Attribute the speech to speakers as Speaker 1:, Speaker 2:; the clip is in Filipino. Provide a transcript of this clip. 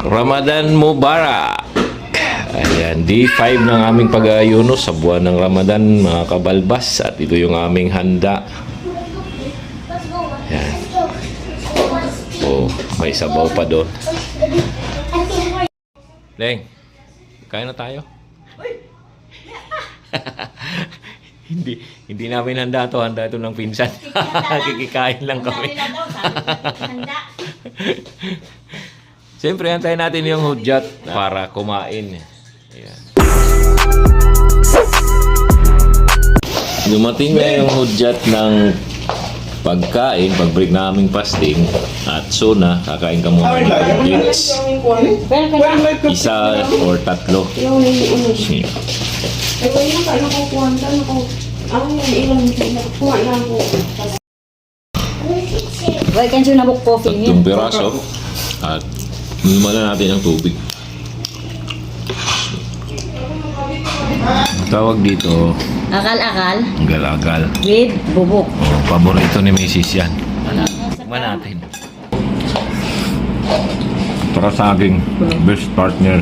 Speaker 1: Ramadan Mubarak. Ayan, D5 ng aming pag-aayuno sa buwan ng Ramadan, mga kabalbas. At ito yung aming handa. Ayan. Oh, may sabaw pa doon. Leng, kain na tayo. Hindi namin handa ito ng pinsan. Kikikain lang kami. Siyempre, antayin natin yung hudyat para kumain. Ayan. Dumating na yung hudyat ng pagkain, pag-break na aming fasting. At so na, kakain ka muna ng plates. Isa or tatlo.
Speaker 2: Why can't you nabok coffee niya?
Speaker 1: Tatlong piraso. At Niman na natin ang tubig. Tawag dito,
Speaker 2: Akal-akal
Speaker 1: agal-agal.
Speaker 2: with bubuk.
Speaker 1: Oh, paborito ni Mrs. yan. Tikman natin. Para sa aking best partner.